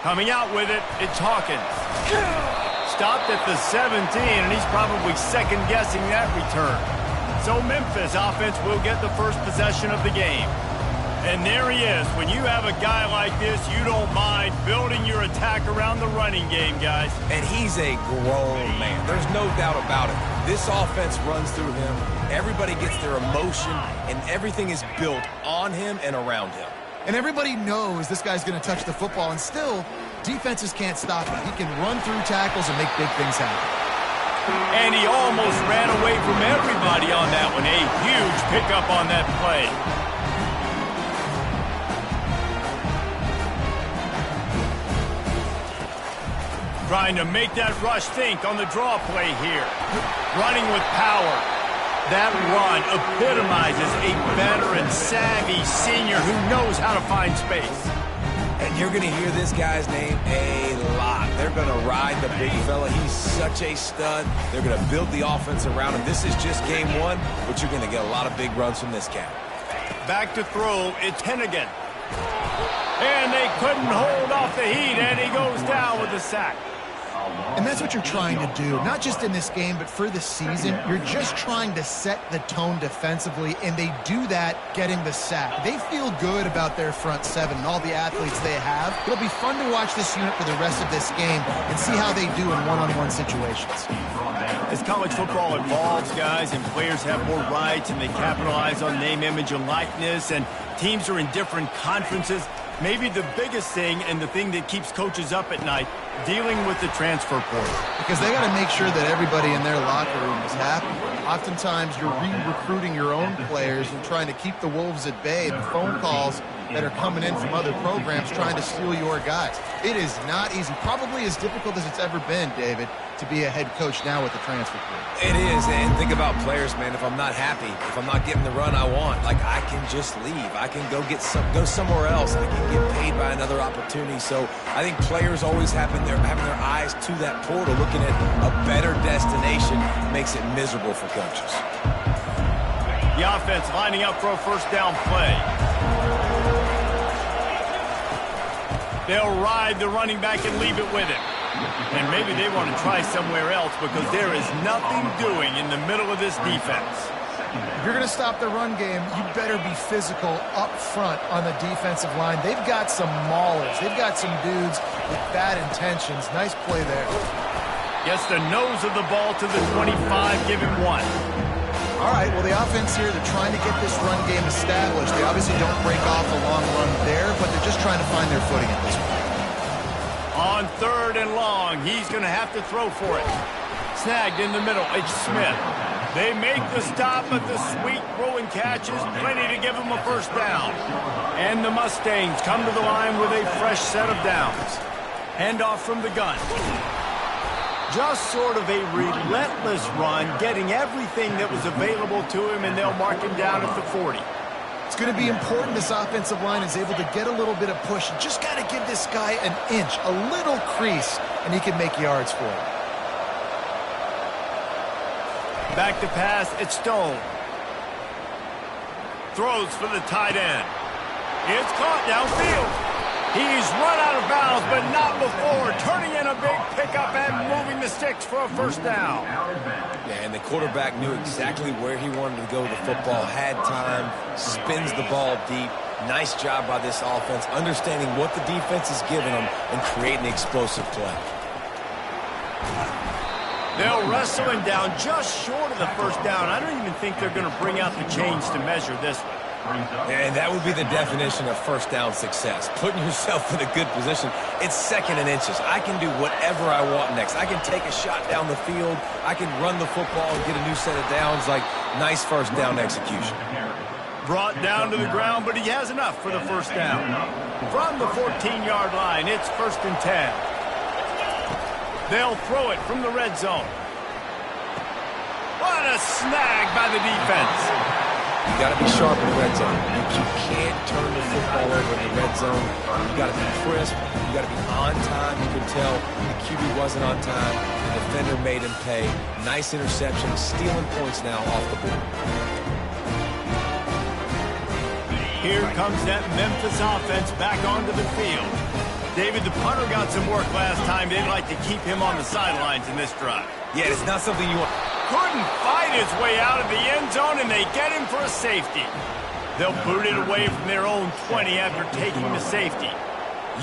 Coming out with it, it's Hawkins. Stopped at the 17, and he's probably second-guessing that return. So Memphis offense will get the first possession of the game. And there he is. When you have a guy like this, you don't mind building your attack around the running game, guys. And he's a grown man. There's no doubt about it. This offense runs through him. Everybody gets their emotion, and everything is built on him and around him. And everybody knows this guy's going to touch the football, and still, defenses can't stop him. He can run through tackles and make big things happen. And he almost ran away from everybody on that one. A huge pickup on that play. Trying to make that rush think on the draw play here. Running with power. That run epitomizes a veteran, savvy senior who knows how to find space. And you're going to hear this guy's name a lot. They're going to ride the big fella. He's such a stud. They're going to build the offense around him. This is just game one, but you're going to get a lot of big runs from this cat. Back to throw, it's Hennigan. And they couldn't hold off the heat, and he goes down with a sack. And that's what you're trying to do, not just in this game, but for the season. You're just trying to set the tone defensively, and they do that getting the sack. They feel good about their front seven and all the athletes they have. It'll be fun to watch this unit for the rest of this game and see how they do in one-on-one situations. As college football evolves, guys, and players have more rights and they capitalize on name, image, and likeness, and teams are in different conferences, maybe the biggest thing and the thing that keeps coaches up at night, dealing with the transfer portal. Because they got to make sure that everybody in their locker room is happy. Oftentimes, you're re-recruiting your own players and trying to keep the Wolves at bay, and phone calls that are coming in from other programs trying to steal your guys. It is not easy. Probably as difficult as it's ever been, David, to be a head coach now with the transfer portal. It is, and think about players, man. If I'm not happy, if I'm not getting the run I want, like, I can just leave. I can go somewhere else. I can get paid by another opportunity. So I think players always having their eyes to that portal, looking at a better destination, makes it miserable for coaches. The offense lining up for a first down play. They'll ride the running back and leave it with him. And maybe they want to try somewhere else because there is nothing doing in the middle of this defense. If you're going to stop the run game, you better be physical up front on the defensive line. They've got some maulers. They've got some dudes with bad intentions. Nice play there. Gets the nose of the ball to the 25, give him one. All right, well, the offense here, they're trying to get this run game established. They obviously don't break off a long run there, but they're just trying to find their footing at this point. On third and long, he's going to have to throw for it. Snagged in the middle, it's Smith. They make the stop, but the sweet throw and catch is plenty to give them a first down. And the Mustangs come to the line with a fresh set of downs. Handoff from the gun. Just sort of a relentless run, getting everything that was available to him, and they'll mark him down at the 40. It's going to be important this offensive line is able to get a little bit of push. You just got to give this guy an inch, a little crease, and he can make yards for it. Back to pass, it's Stone. Throws for the tight end. It's caught downfield. He's run out of bounds, but not before. Turning in a big pickup and moving the sticks for a first down. Yeah, and the quarterback knew exactly where he wanted to go with the football, had time, spins the ball deep. Nice job by this offense, understanding what the defense is giving them and creating an explosive play. They'll wrestle him down just short of the first down. I don't even think they're going to bring out the chains to measure this one. And that would be the definition of first down success. Putting yourself in a good position. It's second and inches. I can do whatever I want next. I can take a shot down the field. I can run the football and get a new set of downs. Like, nice first down execution. Brought down to the ground, but he has enough for the first down. From the 14-yard line, it's 1st and 10. They'll throw it from the red zone. What a snag by the defense. You got to be sharp in the red zone. You can't turn the football over in the red zone. You got to be crisp. You got to be on time. You can tell the QB wasn't on time. The defender made him pay. Nice interception, stealing points now off the board. Here comes that Memphis offense back onto the field. David, the punter got some work last time. They'd like to keep him on the sidelines in this drive. Yeah, it's not something you want. Couldn't fight his way out of the end zone, and they get him for a safety. They'll boot it away from their own 20 after taking the safety.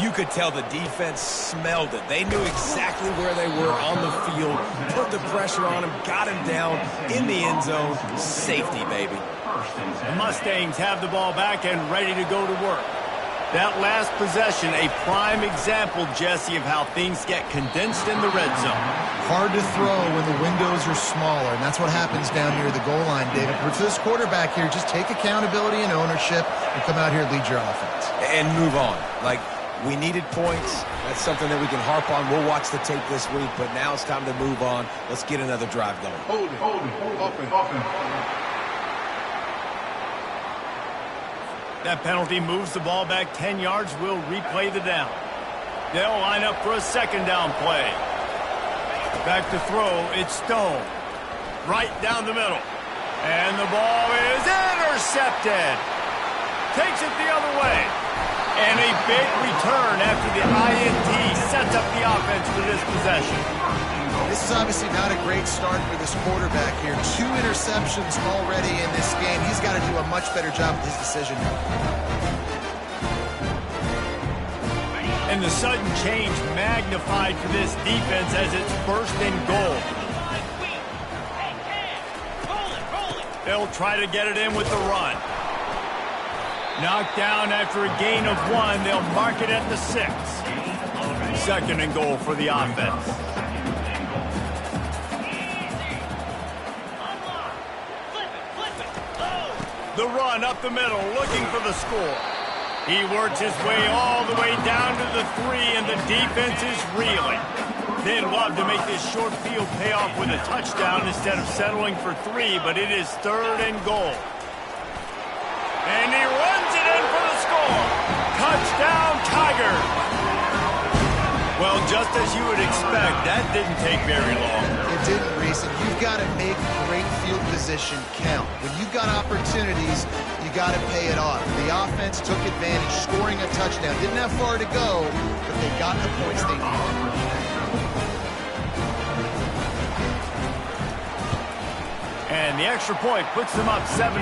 You could tell the defense smelled it. They knew exactly where they were on the field, put the pressure on him, got him down in the end zone. Safety, baby. The Mustangs have the ball back and ready to go to work. That last possession, a prime example, Jesse, of how things get condensed in the red zone. Hard to throw when the windows are smaller, and that's what happens down near the goal line, David. But for this quarterback here, just take accountability and ownership and come out here and lead your offense. And move on. Like, we needed points. That's something that we can harp on. We'll watch the tape this week, but now it's time to move on. Let's get another drive going. Hold it. Open. That penalty moves the ball back 10 yards. We'll replay the down. They'll line up for a second down play. Back to throw. It's Stone. Right down the middle. And the ball is intercepted. Takes it the other way. And a big return after the INT sets up the offense for this possession. This is obviously not a great start for this quarterback here. 2 interceptions already in this game. He's got to do a much better job with his decision. And the sudden change magnified for this defense as it's first and goal. They'll try to get it in with the run. Knocked down after a gain of 1. They'll mark it at the 6. Second and goal for the offense. The run up the middle, looking for the score. He works his way all the way down to the 3, and the defense is reeling. They'd love to make this short field pay off with a touchdown instead of settling for 3, but it is third and goal. And he runs it in for the score. Touchdown, Tigers. Well, just as you would expect, that didn't take very long. It didn't, Reese. You've got to make great field position count. When you've got opportunities, you got to pay it off. The offense took advantage, scoring a touchdown. Didn't have far to go, but they got the points they needed. And the extra point puts them up 7-2.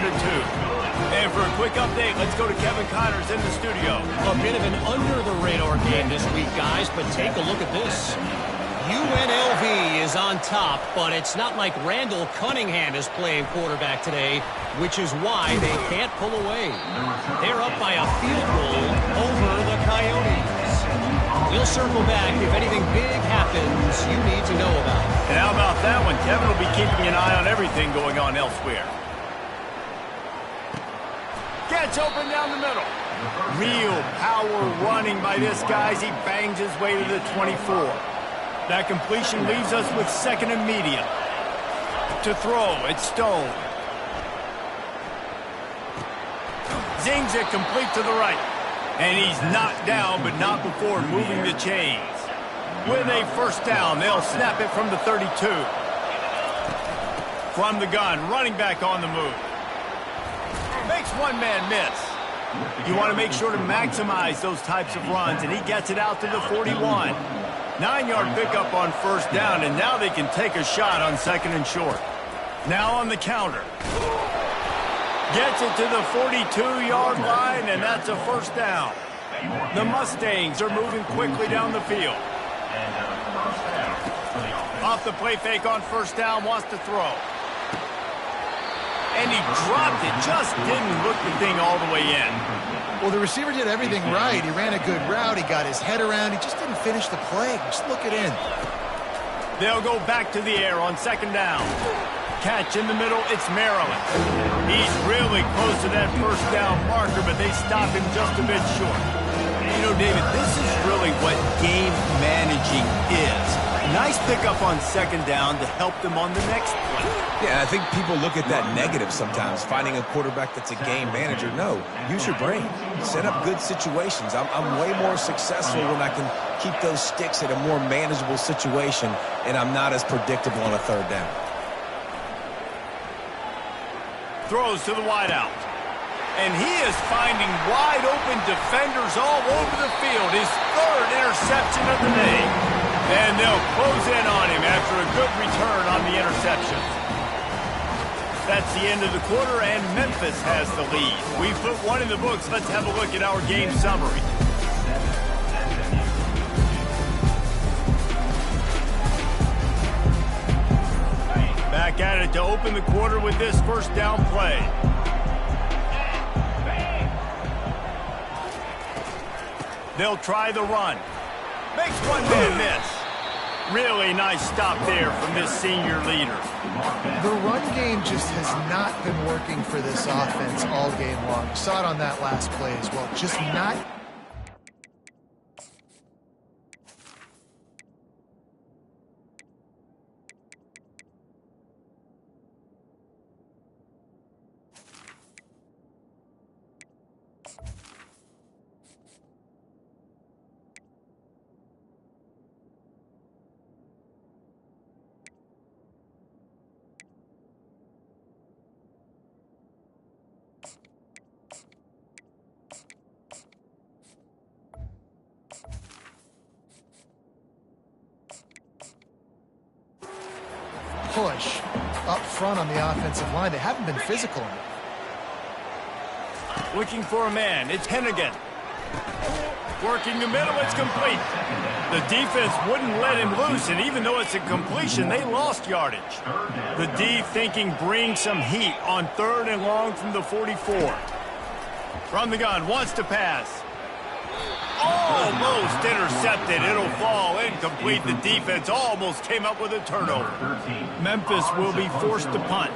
And for a quick update, let's go to Kevin Connors in the studio. A bit of an under-the-radar game this week, guys, but take a look at this. UNLV is on top, but it's not like Randall Cunningham is playing quarterback today, which is why they can't pull away. They're up by a field goal over the Coyotes. We'll circle back if anything big happens you need to know about. And how about that one? Kevin will be keeping an eye on everything going on elsewhere. Gets open down the middle. Real power running by this guy as he bangs his way to the 24. That completion leaves us with second and medium. To throw, it's Stone. Zings it complete to the right. And he's knocked down, but not before moving the chains. With a first down, they'll snap it from the 32. From the gun, running back on the move. Makes one man miss. You want to make sure to maximize those types of runs, and he gets it out to the 41. 9-yard pickup on first down, and now they can take a shot on second and short. Now on the counter. Gets it to the 42-yard line, and that's a first down. The Mustangs are moving quickly down the field. Off the play fake on first down, wants to throw. And he dropped it, just didn't look the thing all the way in. Well, the receiver did everything right. He ran a good route. He got his head around. He just didn't finish the play. Just look it in. They'll go back to the air on second down. Catch in the middle, it's Maryland. He's really close to that first down marker, but they stop him just a bit short. You know, David, this is really what game managing is. Nice pickup on second down to help them on the next play. Yeah, I think people look at that negative sometimes, finding a quarterback that's a game manager. No, use your brain. Set up good situations. I'm way more successful when I can keep those sticks at a more manageable situation, and I'm not as predictable on a third down. Throws to the wideout. And he is finding wide-open defenders all over the field. His third interception of the day. And they'll close in on him after a good return on the interception. That's the end of the quarter, and Memphis has the lead. We put one in the books. Let's have a look at our game summary. Back at it to open the quarter with this first down play. They'll try the run. Makes one man miss. Really nice stop there from this senior leader. The run game just has not been working for this offense all game long. You saw it on that last play as well. Just not... push up front on the offensive line. They haven't been physical enough. Looking for a man. It's Hennigan. Working the middle. It's complete. The defense wouldn't let him loose, and even though it's a completion, they lost yardage. The D thinking bring some heat on 3rd and long from the 44. From the gun. Wants to pass. Almost intercepted. It'll fall incomplete. The defense almost came up with a turnover. Memphis will be forced to punt.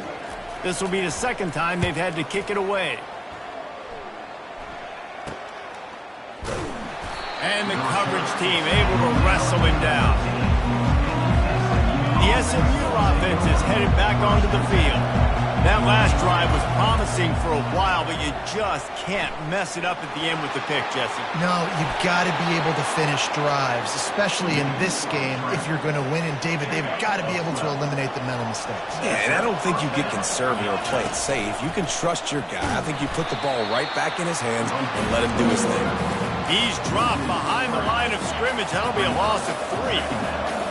This will be the second time they've had to kick it away. And the coverage team able to wrestle him down. The SMU offense is headed back onto the field. That last drive was promising for a while, but you just can't mess it up at the end with the pick, Jesse. No, you've got to be able to finish drives, especially in this game if you're going to win. And David, they've got to be able to eliminate the mental mistakes. Yeah, and I don't think you get conservative or play it safe. You can trust your guy. I think you put the ball right back in his hands and let him do his thing. He's dropped behind the line of scrimmage. That'll be a loss of 3.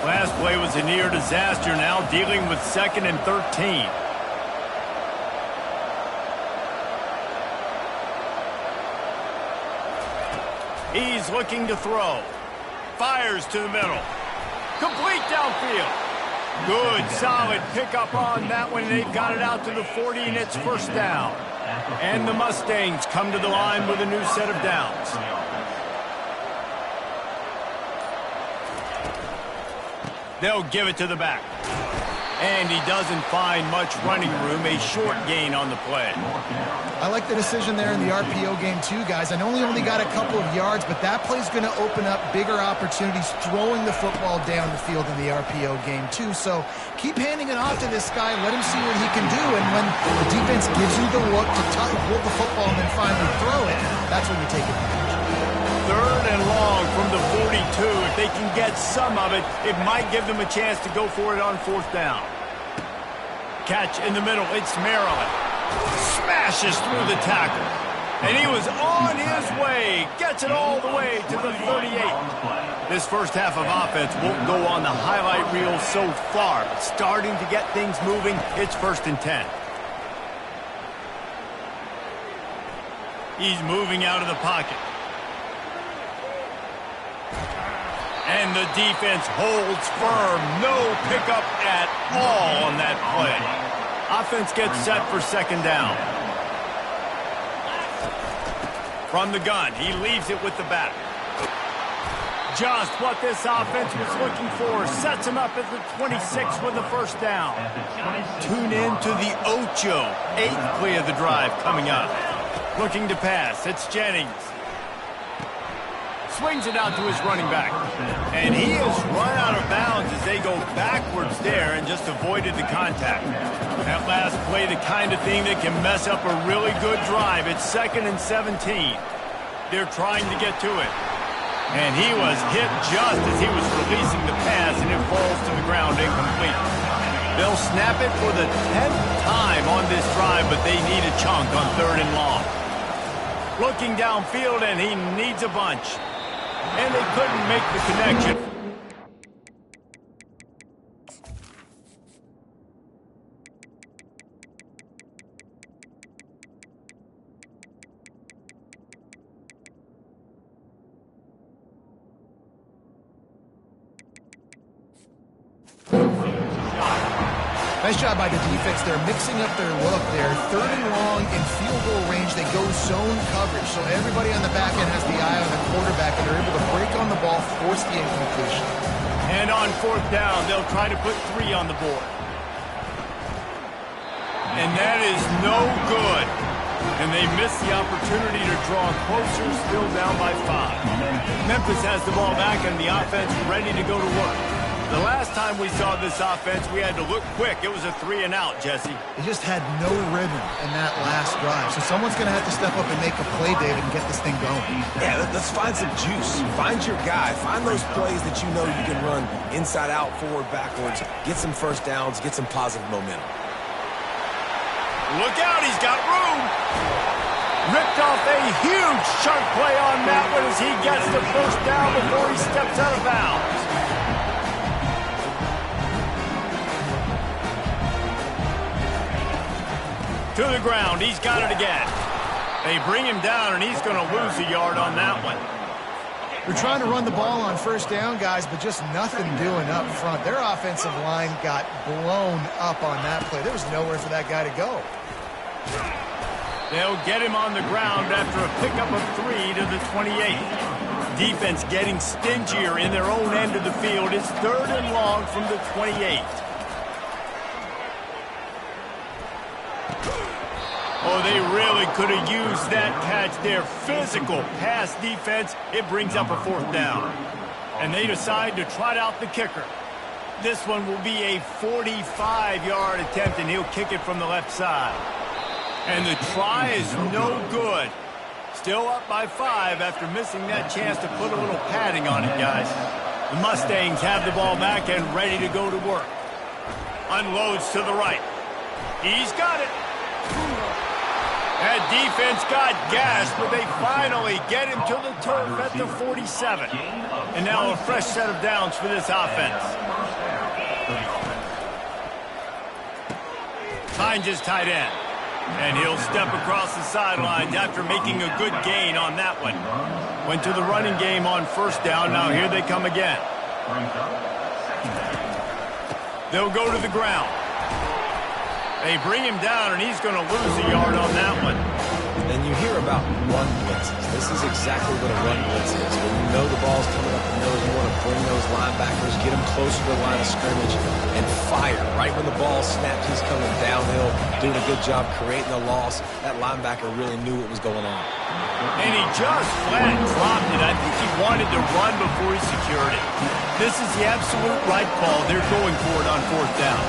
Last play was a near disaster, now dealing with 2nd and 13. He's looking to throw. Fires to the middle. Complete downfield. Good, solid pickup on that one. They've got it out to the 40, and it's first down. And the Mustangs come to the line with a new set of downs. They'll give it to the back. And he doesn't find much running room, a short gain on the play. I like the decision there in the RPO game too, guys. I know he only got a couple of yards, but that play's going to open up bigger opportunities throwing the football down the field in the RPO game too. So keep handing it off to this guy. Let him see what he can do. And when the defense gives you the look to hold the football and then finally throw it, that's when you take advantage. 3rd and long from the 42. If they can get some of it, it might give them a chance to go for it on 4th down. Catch in the middle. It's Maryland. Smashes through the tackle. And he was on his way. Gets it all the way to the 38. This first half of offense won't go on the highlight reel so far, but starting to get things moving. It's 1st and 10. He's moving out of the pocket. And the defense holds firm. No pickup at all on that play. Offense gets set for 2nd down. From the gun, he leaves it with the back. Just what this offense was looking for. Sets him up at the 26 with the first down. Tune in to the Ocho. 8th play of the drive coming up. Looking to pass. It's Jennings. Swings it out to his running back. And he has run out of bounds as they go backwards there and just avoided the contact. That last play, the kind of thing that can mess up a really good drive. It's 2nd and 17. They're trying to get to it. And he was hit just as he was releasing the pass, and it falls to the ground incomplete. They'll snap it for the 10th time on this drive, but they need a chunk on 3rd and long. Looking downfield, and he needs a bunch. And they couldn't make the connection. Nice job by the defense. They're mixing up their look there. 3rd and long in field goal range. They go zone coverage. So everybody on the back end has the eye on the quarterback, and they're able to break on the ball, force the incompletion. And on 4th down, they'll try to put 3 on the board. And that is no good. And they miss the opportunity to draw closer, still down by 5. Memphis has the ball back, and the offense ready to go to work. The last time we saw this offense, we had to look quick. It was a 3-and-out, Jesse. They just had no rhythm in that last drive. So someone's going to have to step up and make a play, David, and get this thing going. Yeah, let's find some juice. Find your guy. Find those plays that you know you can run inside out, forward, backwards. Get some first downs. Get some positive momentum. Look out. He's got room. Ripped off a huge chunk play on that one as he gets the first down before he steps out of bounds. To the ground. He's got it again. They bring him down, and he's going to lose a yard on that one. They're trying to run the ball on first down, guys, but just nothing doing up front. Their offensive line got blown up on that play. There was nowhere for that guy to go. They'll get him on the ground after a pickup of 3 to the 28. Defense getting stingier in their own end of the field. It's 3rd and long from the 28. Oh, they really could have used that catch there. Physical pass defense. It brings up a 4th down. And they decide to trot out the kicker. This one will be a 45-yard attempt, and he'll kick it from the left side. And the try is no good. Still up by 5 after missing that chance to put a little padding on it, guys. The Mustangs have the ball back and ready to go to work. Unloads to the right. He's got it. That defense got gashed, but they finally get him to the turf at the 47. And now a fresh set of downs for this offense. Finds his tight end. And he'll step across the sidelines after making a good gain on that one. Went to the running game on 1st down. Now here they come again. They'll go to the ground. They bring him down, and he's going to lose a yard on that one. And you hear about run blitzes. This is exactly what a run blitz is. When you know the ball's coming up the middle, you want to bring those linebackers, get them closer to the line of scrimmage, and fire. Right when the ball snaps, he's coming downhill, doing a good job creating a loss. That linebacker really knew what was going on. And he just flat dropped it. I think he wanted to run before he secured it. This is the absolute right call. They're going for it on 4th down.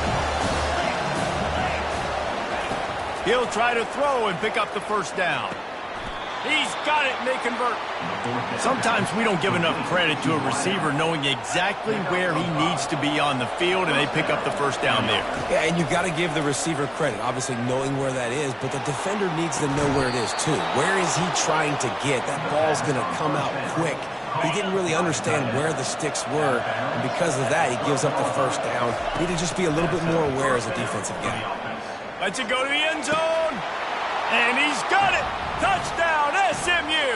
He'll try to throw and pick up the 1st down. He's got it, and they convert. Sometimes we don't give enough credit to a receiver knowing exactly where he needs to be on the field, and they pick up the 1st down there. Yeah, and you've got to give the receiver credit, obviously knowing where that is, but the defender needs to know where it is too. Where is he trying to get? That ball's going to come out quick. He didn't really understand where the sticks were, and because of that, he gives up the 1st down. He need to just be a little bit more aware as a defensive guy. Lets it go to the end zone. And he's got it. Touchdown, SMU.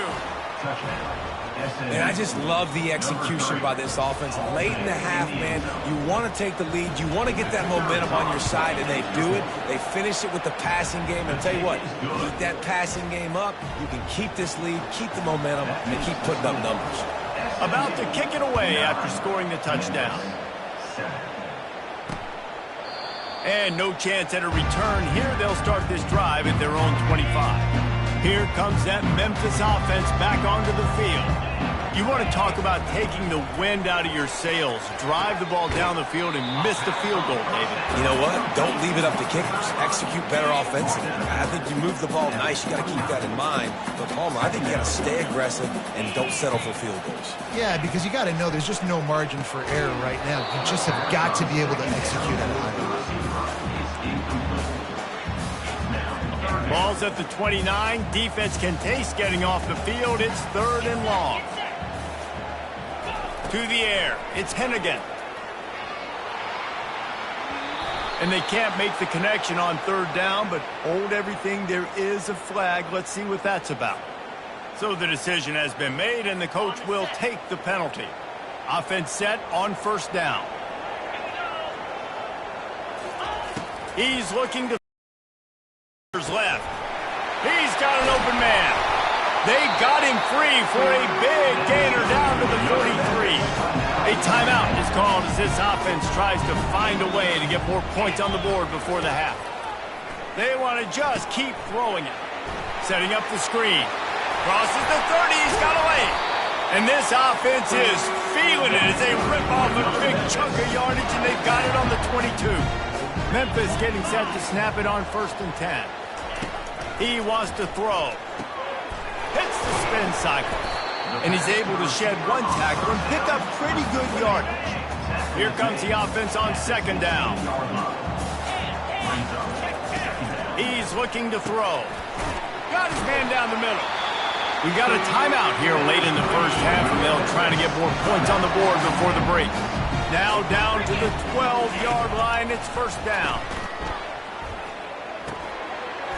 And I just love the execution by this offense. Late in the half, man, you want to take the lead. You want to get that momentum on your side, and they do it. They finish it with the passing game. And I'll tell you what, keep that passing game up. You can keep this lead, keep the momentum, and keep putting up numbers. About to kick it away after scoring the touchdown. And no chance at a return. Here they'll start this drive at their own 25. Here comes that Memphis offense back onto the field. You want to talk about taking the wind out of your sails. Drive the ball down the field and miss the field goal, David. You know what? Don't leave it up to kickers. Execute better offensively. I think you move the ball nice. You got to keep that in mind. But, Palmer, I think you got to stay aggressive and don't settle for field goals. Yeah, because you got to know there's just no margin for error right now. You just have got to be able to execute at a high level. Ball Ball's at the 29. Defense can taste getting off the field. It's 3rd and long. To the air. It's Hennigan. And they can't make the connection on 3rd down, but hold everything. There is a flag. Let's see what that's about. So the decision has been made, and the coach will take the penalty. Offense set on 1st down. He's looking to left. He's got an open man. They got him free for a big gainer down to the 43. A timeout is called as this offense tries to find a way to get more points on the board before the half. They want to just keep throwing it. Setting up the screen. Crosses the 30. He's got away. And this offense is feeling it as they rip off a big chunk of yardage, and they've got it on the 22. Memphis getting set to snap it on 1st and 10. He wants to throw. Hits the spin cycle. And he's able to shed one tackle and pick up pretty good yardage. Here comes the offense on 2nd down. He's looking to throw. Got his man down the middle. We got a timeout here late in the 1st half, and they'll try to get more points on the board before the break. Now down to the 12-yard line. It's 1st down.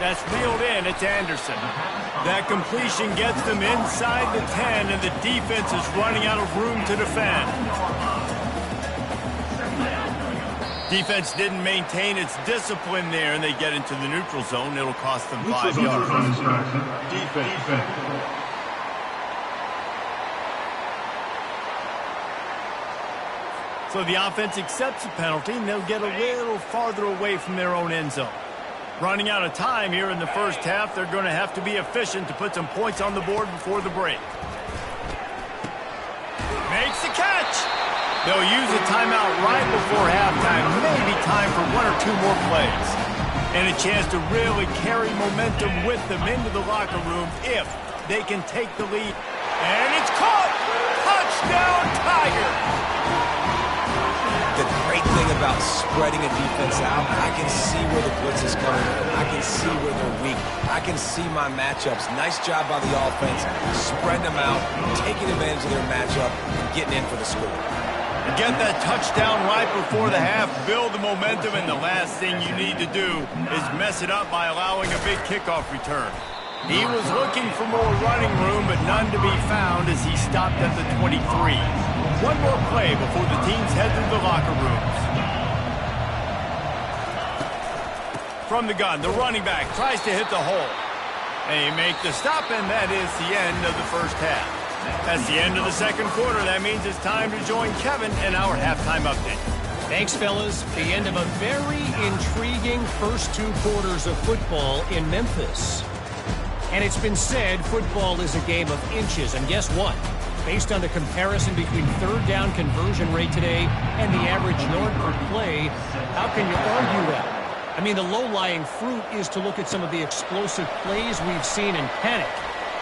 That's reeled in. It's Anderson. That completion gets them inside the 10, and the defense is running out of room to defend. Defense didn't maintain its discipline there, and they get into the neutral zone. It'll cost them 5 yards. Defense. So the offense accepts the penalty, and they'll get a little farther away from their own end zone. Running out of time here in the 1st half, they're going to have to be efficient to put some points on the board before the break. Makes the catch. They'll use a timeout right before halftime. Maybe time for 1 or 2 more plays. And a chance to really carry momentum with them into the locker room if they can take the lead. And it's caught! Touchdown, Tigers! The great thing about spreading a defense out, I can see where the blitz is coming from. I can see where they're weak. I can see my matchups. Nice job by the offense, spreading them out, taking advantage of their matchup, and getting in for the score. Get that touchdown right before the half, build the momentum, and the last thing you need to do is mess it up by allowing a big kickoff return. He was looking for more running room, but none to be found as he stopped at the 23. One more play before the teams head to the locker rooms. From the gun, the running back tries to hit the hole. They make the stop, and that is the end of the 1st half. That's the end of the 2nd quarter. That means it's time to join Kevin in our halftime update. Thanks, fellas. The end of a very intriguing first 2 quarters of football in Memphis. And it's been said football is a game of inches. And guess what? Based on the comparison between 3rd down conversion rate today and the average yard per play, how can you argue that? I mean, the low-lying fruit is to look at some of the explosive plays we've seen in panic.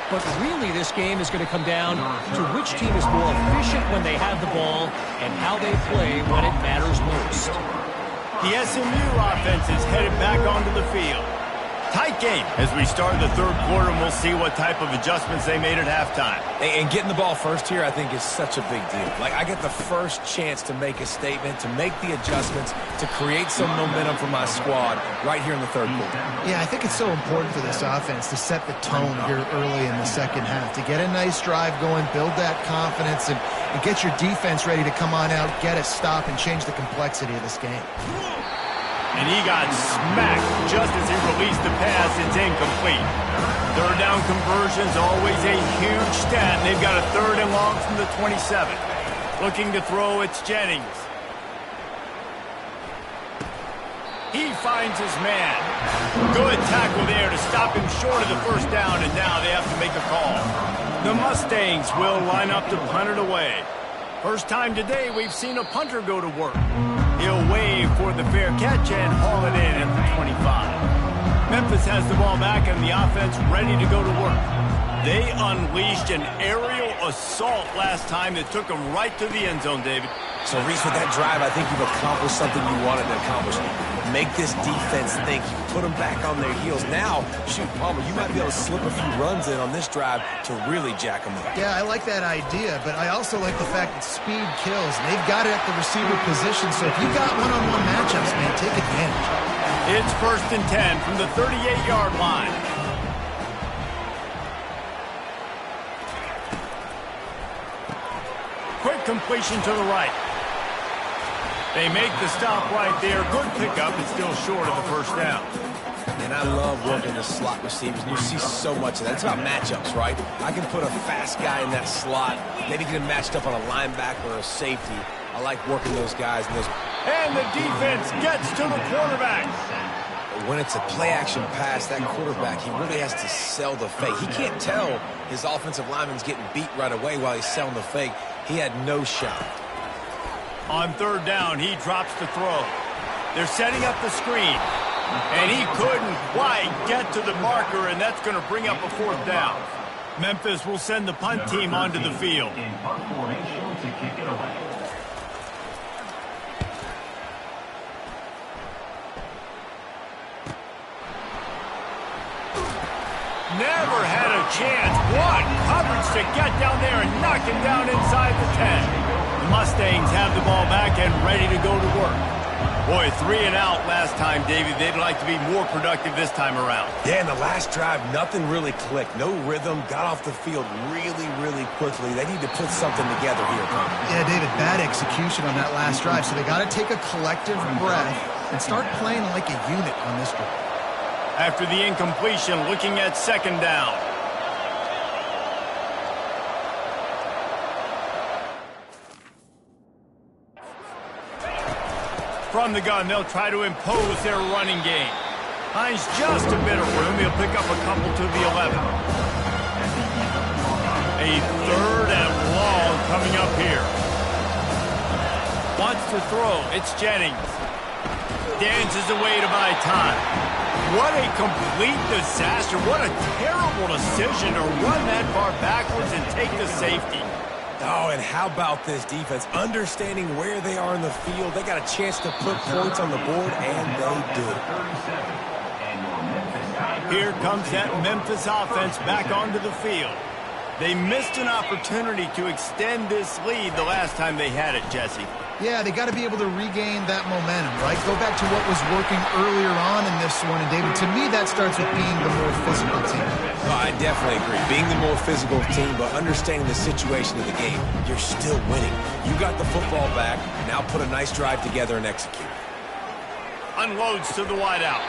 But really, this game is going to come down to which team is more efficient when they have the ball and how they play when it matters most. The SMU offense is headed back onto the field. Tight game as we start the 3rd quarter, and we'll see what type of adjustments they made at halftime. And getting the ball first here, I think, is such a big deal. Like, I get the first chance to make a statement, to make the adjustments, to create some momentum for my squad right here in the 3rd quarter. Yeah, I think it's so important for this offense to set the tone here early in the 2nd half, to get a nice drive going, build that confidence, and get your defense ready to come on out, get a stop, and change the complexity of this game. And he got smacked just as he released the pass. It's incomplete. 3rd down conversion's always a huge stat. They've got a 3rd and long from the 27. Looking to throw, it's Jennings. He finds his man. Good tackle there to stop him short of the 1st down, and now they have to make a call. The Mustangs will line up to punt it away. First time today we've seen a punter go to work. He'll wave for the fair catch and haul it in at the 25. Memphis has the ball back and the offense ready to go to work. They unleashed an aerial assault last time that took them right to the end zone, David. So, Reese, with that drive, I think you've accomplished something you wanted to accomplish. Make this defense think. You put them back on their heels. Now, shoot, Palmer, you might be able to slip a few runs in on this drive to really jack them up. Yeah, I like that idea, but I also like the fact that speed kills. And they've got it at the receiver position, so if you got one-on-one matchups, man, take advantage. It's 1st and 10 from the 38-yard line. Quick completion to the right. They make the stop right there. Good pickup. It's still short of the first down. And I love working the slot receivers. And you see so much of that. It's about matchups, right? I can put a fast guy in that slot, maybe get him matched up on a linebacker or a safety. I like working those guys. And the defense gets to the quarterback. When it's a play-action pass, that quarterback, he really has to sell the fake. He can't tell his offensive lineman's getting beat right away while he's selling the fake. He had no shot. On 3rd down, he drops the throw. They're setting up the screen. And he couldn't quite get to the marker, and that's going to bring up a 4th down. Memphis will send the punt team onto the field. In punt formation to kick it away. Never had a chance. What coverage to get down there and knock him down inside the 10. The Mustangs have the ball back and ready to go to work. Boy, 3 and out last time, David. They'd like to be more productive this time around. Yeah, in the last drive, nothing really clicked. No rhythm, got off the field really, really quickly. They need to put something together here, Palmer. Yeah, David, bad execution on that last drive, so they got to take a collective breath and start playing like a unit on this drive. After the incompletion, looking at 2nd down. From the gun, they'll try to impose their running game. Finds just a bit of room. He'll pick up a couple to the 11. A 3rd and long coming up here. Wants to throw. It's Jennings. Dances away to buy time. What a complete disaster. What a terrible decision to run that far backwards and take the safety. Oh, and how about this defense? Understanding where they are in the field. They got a chance to put points on the board, and they do. Here comes that Memphis offense back onto the field. They missed an opportunity to extend this lead the last time they had it, Jesse. Yeah, they got to be able to regain that momentum, right? Go back to what was working earlier on in this one. And, David, to me, that starts with being the more physical team. Well, I definitely agree. Being the more physical team, but understanding the situation of the game, you're still winning. You got the football back. Now put a nice drive together and execute. Unloads to the wideout.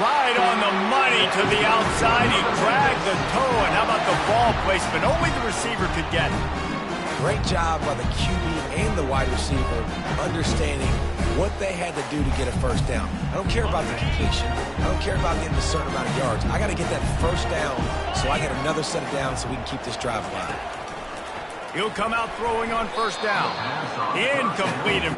Right on the money to the outside. He dragged the toe, and how about the ball placement? Only the receiver could get it. Great job by the QB and the wide receiver understanding what they had to do to get a 1st down. I don't care about the completion. I don't care about getting a certain amount of yards. I got to get that 1st down so I get another set of downs so we can keep this drive alive. He'll come out throwing on 1st down. Incomplete.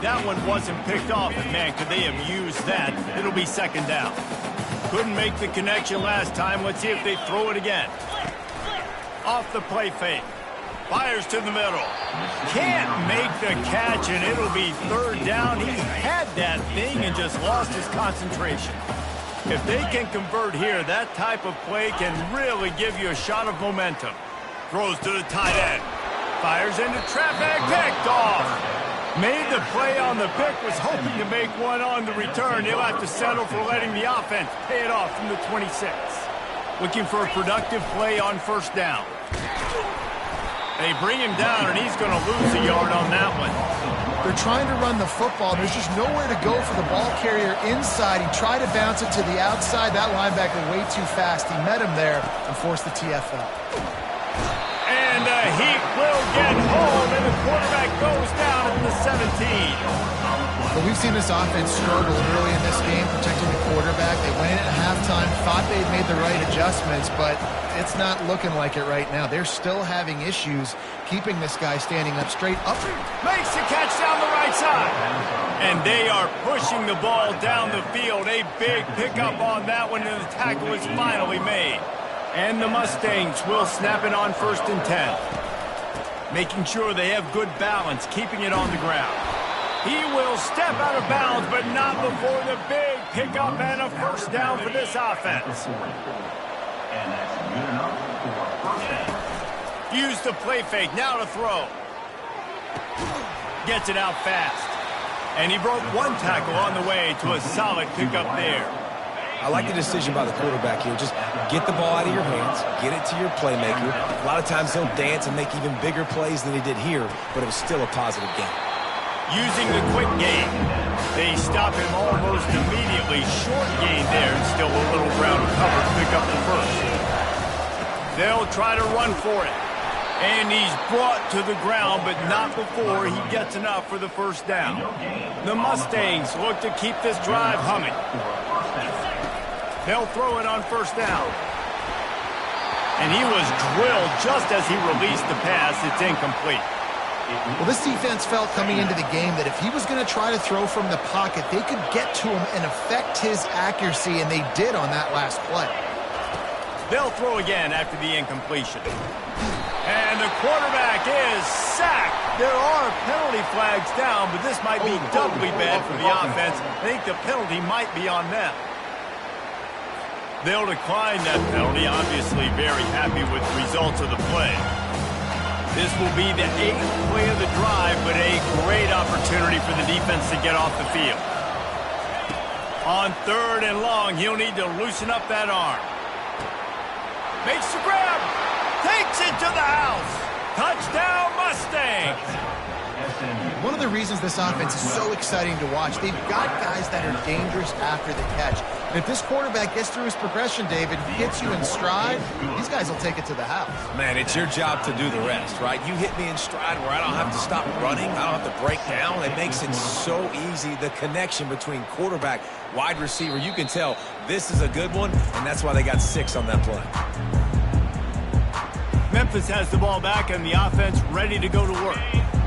That one wasn't picked off, and man, could they have used that. It'll be 2nd down. Couldn't make the connection last time. Let's see if they throw it again. Off the play fake. Fires to the middle. Can't make the catch, and it'll be 3rd down. He had that thing and just lost his concentration. If they can convert here, that type of play can really give you a shot of momentum. Throws to the tight end. Fires into traffic. Picked off. Made the play on the pick, was hoping to make one on the return. He'll have to settle for letting the offense pay it off from the 26. Looking for a productive play on 1st down. They bring him down, and he's going to lose a yard on that one. They're trying to run the football. There's just nowhere to go for the ball carrier inside. He tried to bounce it to the outside. That linebacker way too fast. He met him there and forced the TFL. And the Heat will get home, and the quarterback goes down at the 17. Well, we've seen this offense struggle early in this game, protecting the quarterback. They went in at halftime, thought they'd made the right adjustments, but it's not looking like it right now. They're still having issues keeping this guy standing up straight. Up. Makes the catch down the right side. And they are pushing the ball down the field. A big pickup on that one, and the tackle is finally made. And the Mustangs will snap it on 1st and 10. Making sure they have good balance, keeping it on the ground. He will step out of bounds, but not before the big pickup and a first down for this offense. And that's good enough for first down. Use the play fake, now to throw. Gets it out fast. And he broke one tackle on the way to a solid pickup there. I like the decision by the quarterback here. Just get the ball out of your hands, get it to your playmaker. A lot of times he'll dance and make even bigger plays than he did here, but it was still a positive game. Using the quick game, they stop him almost immediately. Short gain there, and still a little ground cover to pick up the first. They'll try to run for it. And he's brought to the ground, but not before he gets enough for the first down. The Mustangs look to keep this drive humming. They'll throw it on first down. And he was drilled just as he released the pass. It's incomplete. Well, this defense felt coming into the game that if he was going to try to throw from the pocket, they could get to him and affect his accuracy, and they did on that last play. They'll throw again after the incompletion. And the quarterback is sacked. There are penalty flags down, but this might be doubly bad for the offense. I think the penalty might be on them. They'll decline that penalty, obviously very happy with the results of the play. This will be the 8th play of the drive, but a great opportunity for the defense to get off the field. On 3rd and long, he'll need to loosen up that arm. Makes the grab. Takes it to the house. Touchdown, Mustangs. One of the reasons this offense is so exciting to watch, they've got guys that are dangerous after the catch. And if this quarterback gets through his progression, David, hits you in stride, these guys will take it to the house. Man, it's your job to do the rest, right? You hit me in stride where I don't have to stop running. I don't have to break down. It makes it so easy, the connection between quarterback, wide receiver. You can tell this is a good one, and that's why they got 6 on that play. Memphis has the ball back and the offense ready to go to work.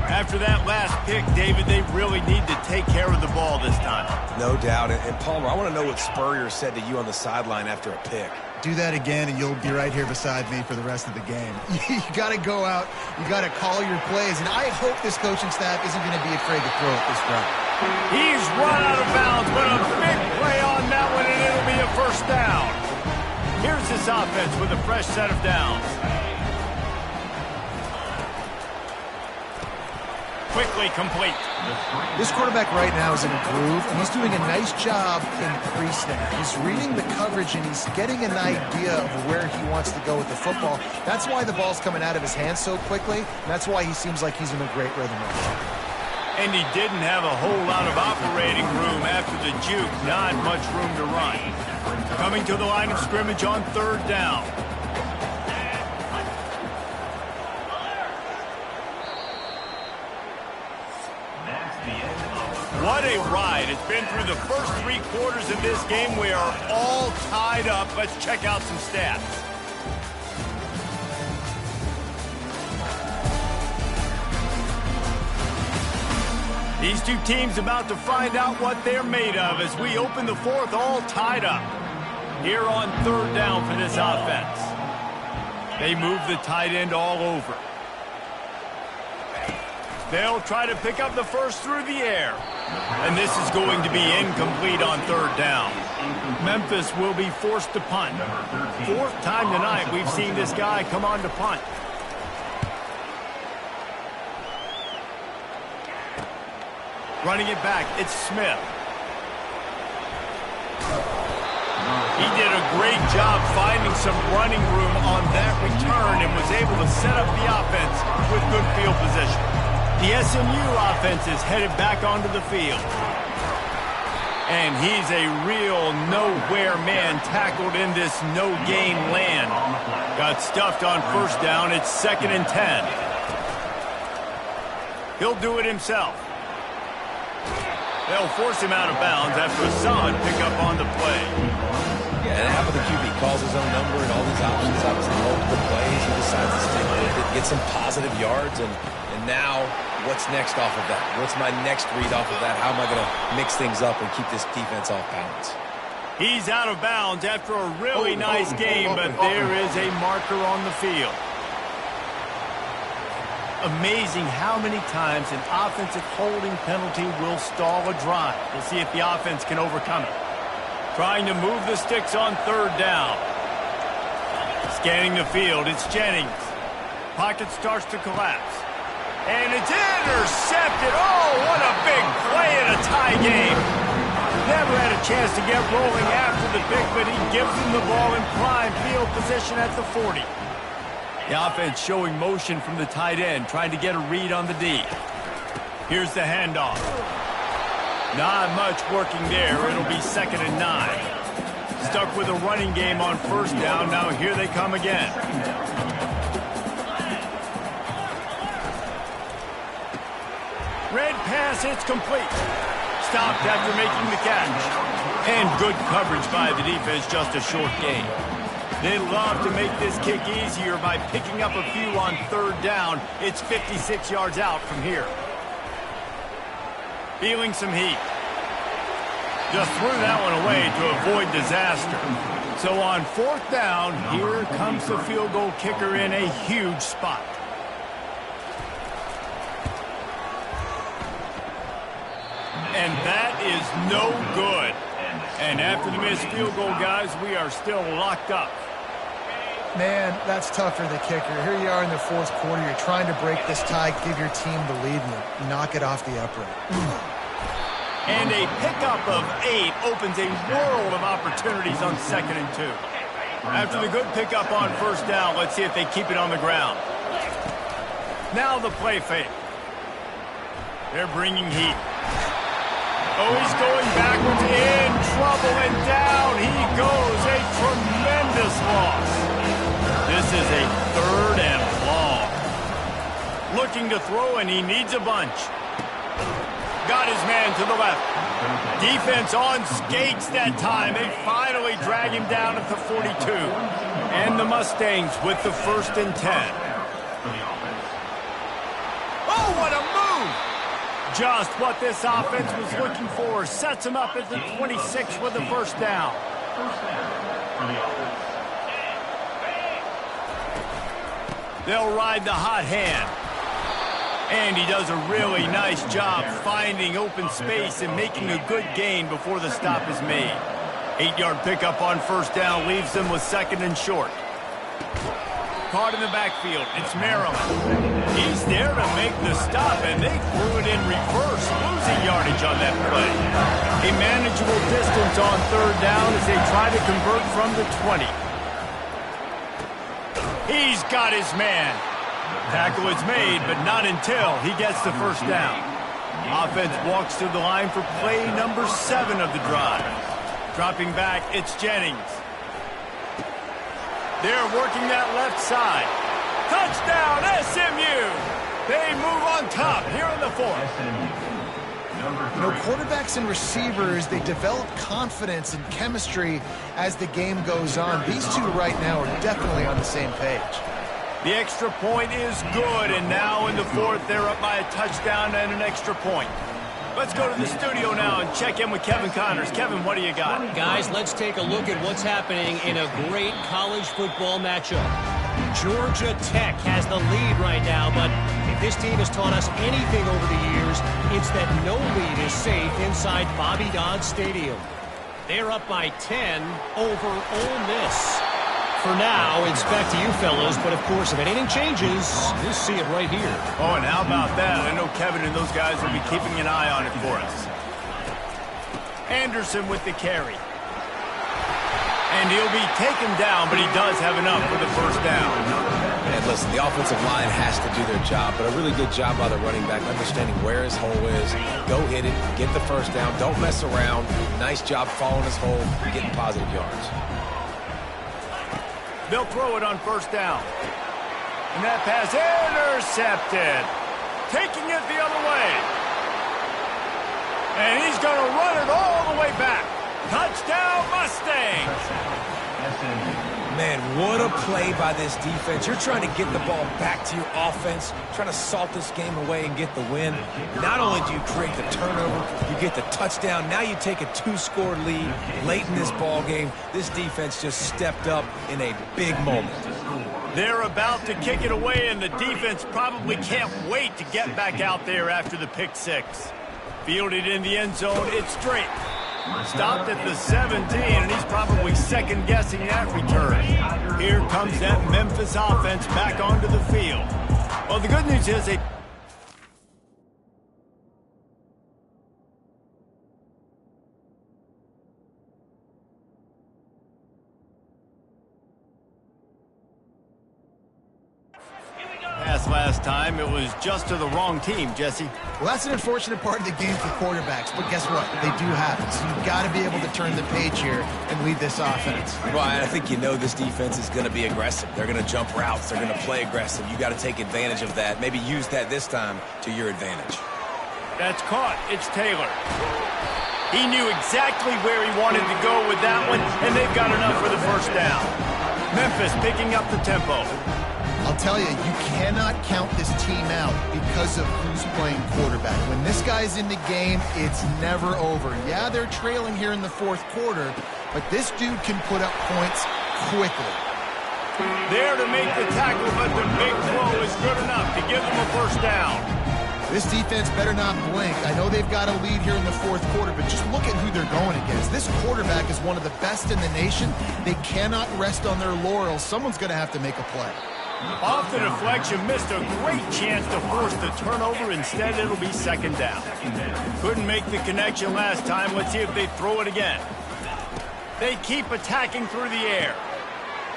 After that last pick, David, they really need to take care of the ball this time. No doubt. And Palmer, I want to know what Spurrier said to you on the sideline after a pick. Do that again, and you'll be right here beside me for the rest of the game. You got to go out. You got to call your plays. And I hope this coaching staff isn't going to be afraid to throw it this route. He's run out of bounds, but a big play on that one, and it'll be a first down. Here's this offense with a fresh set of downs. Quickly complete. This quarterback right now is in a groove, and he's doing a nice job in pre-snap. He's reading the coverage, and he's getting an idea of where he wants to go with the football. That's why the ball's coming out of his hands so quickly, and that's why he seems like he's in a great rhythm right now. And he didn't have a whole lot of operating room after the juke. Not much room to run. Coming to the line of scrimmage on 3rd down. What a ride. It's been through the first 3 quarters of this game. We are all tied up. Let's check out some stats. These two teams about to find out what they're made of as we open the 4th, all tied up. Here on 3rd down for this offense. They move the tight end all over. They'll try to pick up the first through the air. And this is going to be incomplete on 3rd down. Memphis will be forced to punt. 4th time tonight we've seen this guy come on to punt. Running it back, it's Smith. He did a great job finding some running room on that return and was able to set up the offense with good field position. The SMU offense is headed back onto the field. And he's a real nowhere man tackled in this no-gain land. Got stuffed on first down. It's 2nd and 10. He'll do it himself. They'll force him out of bounds after a solid pickup on the play. Yeah, and half of the QB calls his own number and all these options, obviously multiple plays. He decides to stick with it, get some positive yards, and now what's next off of that? What's my next read off of that? How am I going to mix things up and keep this defense off balance? He's out of bounds after a really nice game, but there is a marker on the field. Amazing how many times an offensive holding penalty will stall a drive. We'll see if the offense can overcome it. Trying to move the sticks on 3rd down. Scanning the field, it's Jennings. Pocket starts to collapse. And it's intercepted. Oh, what a big play in a tie game. Never had a chance to get rolling after the pick, but he gives him the ball in prime field position at the 40. The offense showing motion from the tight end, trying to get a read on the D. Here's the handoff. Not much working there. It'll be 2nd and 9. Stuck with a running game on 1st down. Now here they come again. Red pass, it's complete. Stopped after making the catch. And good coverage by the defense, just a short gain. They love to make this kick easier by picking up a few on 3rd down. It's 56 yards out from here. Feeling some heat. Just threw that one away to avoid disaster. So on 4th down, here comes the field goal kicker in a huge spot. And that is no good. And after the missed field goal, guys, we are still locked up. Man, that's tough for the kicker. Here you are in the 4th quarter. You're trying to break this tie, give your team the lead, and knock it off the upright. And a pickup of 8 opens a world of opportunities on 2nd and 2. After the good pickup on 1st down, let's see if they keep it on the ground. Now the play fake. They're bringing heat. Oh, he's going backwards, in trouble, and down he goes. A tremendous loss. This is a 3rd and long. Looking to throw, and he needs a bunch. Got his man to the left. Defense on skates that time. They finally drag him down at the 42. And the Mustangs with the 1st and 10. Oh, what a move! Just what this offense was looking for. Sets him up at the 26 with the 1st down. They'll ride the hot hand. And he does a really nice job finding open space and making a good gain before the stop is made. 8-yard pickup on 1st down leaves them with 2nd and short. Caught in the backfield. It's Maryland. He's there to make the stop, and they threw it in reverse, losing yardage on that play. A manageable distance on 3rd down as they try to convert from the 20. He's got his man. Tackle is made, but not until he gets the 1st down. Offense walks to the line for play number 7 of the drive. Dropping back, it's Jennings. They're working that left side. Touchdown, SMU! They move on top here in the 4th. You know, quarterbacks and receivers, they develop confidence and chemistry as the game goes on. These two right now are definitely on the same page. The extra point is good, and now in the 4th, they're up by a touchdown and an extra point. Let's go to the studio now and check in with Kevin Connors. Kevin, what do you got? Guys, let's take a look at what's happening in a great college football matchup. Georgia Tech has the lead right now, but if this team has taught us anything over the years, it's that no lead is safe inside Bobby Dodd Stadium. They're up by 10 over Ole Miss. For now, it's back to you fellas, but of course, if anything changes, you'll see it right here. Oh, and how about that? I know Kevin and those guys will be keeping an eye on it for us. Anderson with the carry. And he'll be taken down, but he does have enough for the 1st down. And Listen, the offensive line has to do their job, but a really good job by the running back, understanding where his hole is. Go hit it, get the first down, don't mess around. Nice job following his hole, getting positive yards. They'll throw it on first down. And that pass intercepted. Taking it the other way. And he's going to run it all the way back. Touchdown, Mustangs! Man, what a play by this defense. You're trying to get the ball back to your offense, trying to salt this game away and get the win. Not only do you create the turnover, you get the touchdown. Now you take a 2-score lead late in this ball game. This defense just stepped up in a big moment. They're about to kick it away, and the defense probably can't wait to get back out there after the pick six. Fielded in the end zone, it's straight. Stopped at the 17, and he's probably second-guessing that return. Here comes that Memphis offense back onto the field. Well, the good news is they... last time, it was just to the wrong team, Jesse. Well, that's an unfortunate part of the game for quarterbacks, but guess what? They do happen, so you've got to be able to turn the page here and lead this offense. Well, I think you know this defense is going to be aggressive. They're going to jump routes. They're going to play aggressive. You got to take advantage of that. Maybe use that this time to your advantage. That's caught. It's Taylor. He knew exactly where he wanted to go with that one, and they've got enough for the first down. Memphis picking up the tempo. I'll tell you, you cannot count this team out because of who's playing quarterback. When this guy's in the game, it's never over. Yeah, they're trailing here in the fourth quarter, but this dude can put up points quickly. There to make the tackle, but the big throw is good enough to give them a first down. This defense better not blink. I know they've got a lead here in the fourth quarter, but just look at who they're going against. This quarterback is one of the best in the nation. They cannot rest on their laurels. Someone's going to have to make a play. Off the deflection, missed a great chance to force the turnover. Instead, it'll be second down. Couldn't make the connection last time. Let's see if they throw it again. They keep attacking through the air.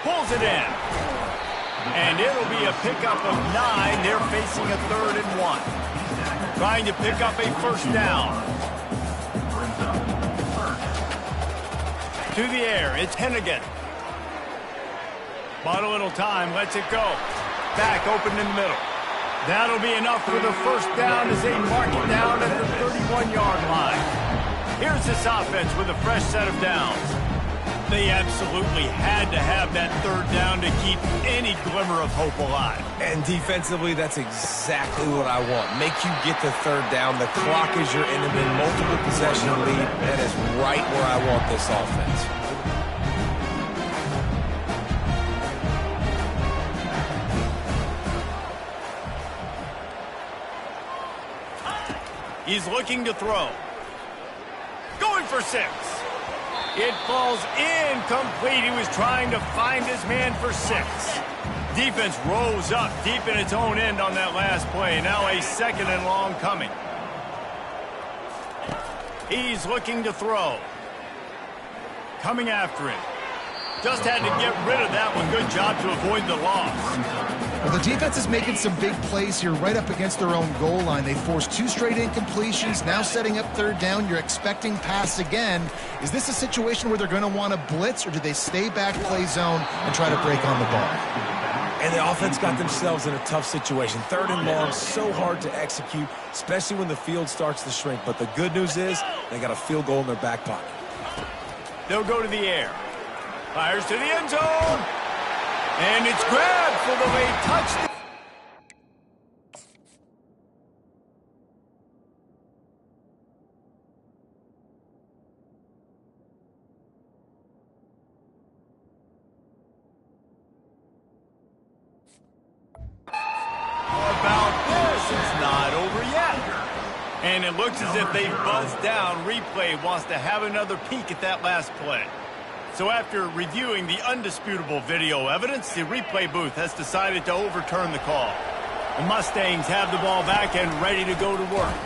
Pulls it in. And it'll be a pickup of 9. They're facing a 3rd and 1. Trying to pick up a first down. To the air, it's Hennigan. Bought a little time, lets it go. Back open in the middle. That'll be enough for the first down as they mark it down at the 31-yard line. Here's this offense with a fresh set of downs. They absolutely had to have that 3rd down to keep any glimmer of hope alive. And defensively, that's exactly what I want. Make you get the 3rd down. The clock is your enemy. Multiple possession lead. That is right where I want this offense. He's looking to throw. Going for 6. It falls incomplete. He was trying to find his man for 6. Defense rose up deep in its own end on that last play. Now a 2nd and long coming. He's looking to throw. Coming after him. Just had to get rid of that one. Good job to avoid the loss. Well, the defense is making some big plays here right up against their own goal line. They forced 2 straight incompletions, now setting up 3rd down. You're expecting pass again. Is this a situation where they're going to want to blitz, or do they stay back, play zone, and try to break on the ball? And the offense got themselves in a tough situation. 3rd and long, so hard to execute, especially when the field starts to shrink. But the good news is they got a field goal in their back pocket. They'll go to the air. Fires to the end zone. And it's grabbed for the late touchdown. How about this? It's not over yet. And it looks as if they buzzed down. Replay wants to have another peek at that last play. So after reviewing the undisputable video evidence, the replay booth has decided to overturn the call. The Mustangs have the ball back and ready to go to work.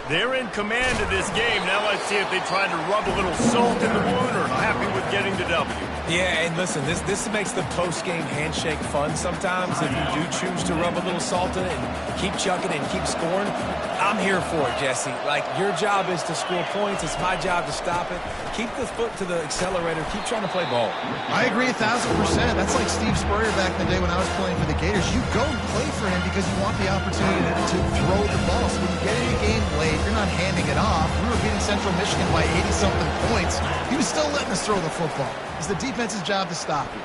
They're in command of this game. Now let's see if they try to rub a little salt in the wound or happy with getting the W. Yeah, and listen, this makes the post-game handshake fun sometimes. If you do choose to rub a little salt in it and keep chucking and keep scoring, I'm here for it, Jesse. Like, your job is to score points. It's my job to stop it. Keep the foot to the accelerator. Keep trying to play ball. I agree 1,000%. That's like Steve Spurrier back in the day when I was playing for the Gators. You go and play for him because you want the opportunity to throw the ball. So when you get in a game late, you're not handing it off. We were beating Central Michigan by 80-something points. He was still letting us throw the football. It's the defense's job to stop you.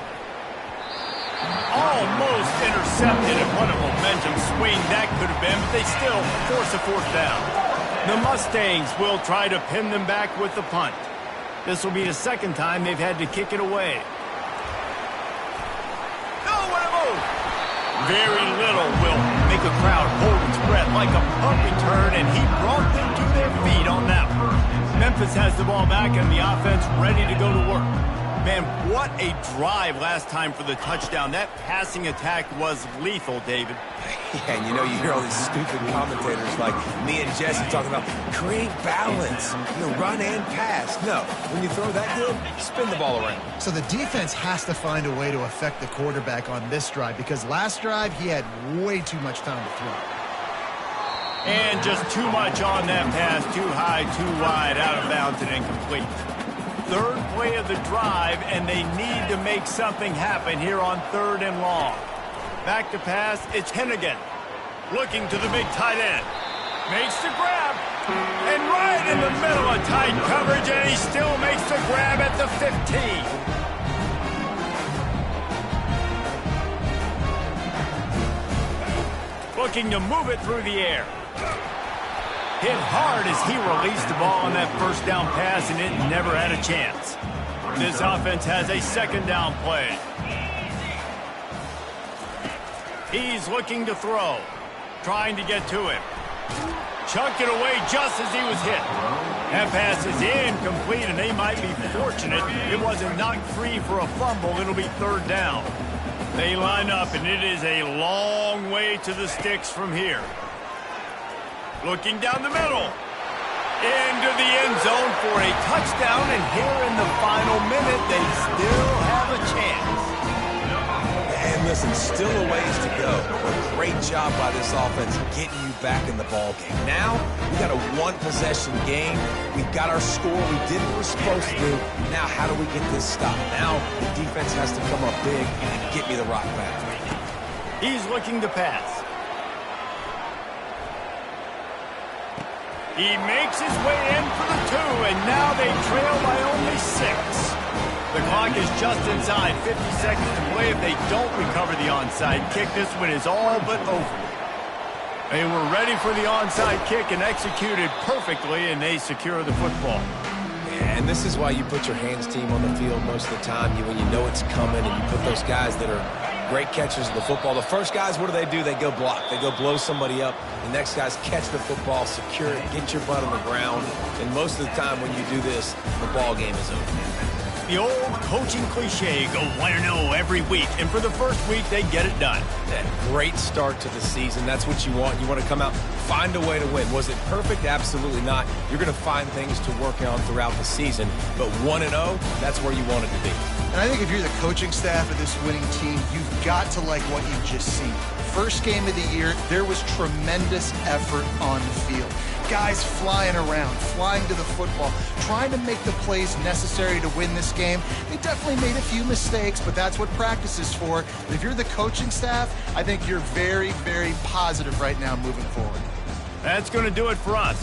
Almost intercepted, and what a momentum swing that could have been, but they still force a fourth down. The Mustangs will try to pin them back with the punt. This will be the second time they've had to kick it away. Oh, what a move! Very little will make a crowd hold its breath like a punt return, and he brought them to their feet on that one. Memphis has the ball back and the offense ready to go to work. Man, what a drive last time for the touchdown. That passing attack was lethal, David. Yeah, and you hear all these stupid commentators like me and Jesse talking about create balance, run and pass. No, when you throw that good, spin the ball around. So the defense has to find a way to affect the quarterback on this drive because last drive he had way too much time to throw. And just too much on that pass, too high, too wide, out of bounds and incomplete. Third play of the drive, and they need to make something happen here on 3rd and long. Back to pass, it's Hennigan. Looking to the big tight end. Makes the grab. And right in the middle of tight coverage, and he still makes the grab at the 15. Looking to move it through the air. Hit hard as he released the ball on that first down pass, and it never had a chance. This offense has a second down play. He's looking to throw, trying to get to him. Chucked it away just as he was hit. That pass is incomplete, and they might be fortunate it wasn't knocked free for a fumble. It'll be 3rd down. They line up, and it is a long way to the sticks from here. Looking down the middle. Into the end zone for a touchdown, and here in the final minute, they still have a chance. And listen, still a ways to go. But great job by this offense getting you back in the ball game. Now, we got a one-possession game. We got our score. We did what we're supposed to do. Now, how do we get this stopped? Now, the defense has to come up big and get me the rock back. He's looking to pass. He makes his way in for the 2, and now they trail by only 6. The clock is just inside 50 seconds to play. If they don't recover the onside kick, this one is all but over. They were ready for the onside kick and executed perfectly, and they secure the football. Yeah, and this is why you put your hands team on the field most of the time. When you know it's coming, and you put those guys that are great catchers of the football. The first guys, what do? They go block. They go blow somebody up. The next guys catch the football, secure it, get your butt on the ground. And most of the time when you do this, the ball game is over. The old coaching cliche, go 1-0 every week. And for the first week, they get it done. That great start to the season. That's what you want. You want to come out, find a way to win. Was it perfect? Absolutely not. You're going to find things to work on throughout the season. But 1-0, that's where you want it to be. And I think if you're the coaching staff of this winning team, you've got to like what you've just seen. First game of the year, there was tremendous effort on the field. Guys flying around, flying to the football, trying to make the plays necessary to win this game. They definitely made a few mistakes, but that's what practice is for. But if you're the coaching staff, I think you're very, very positive right now moving forward. That's going to do it for us.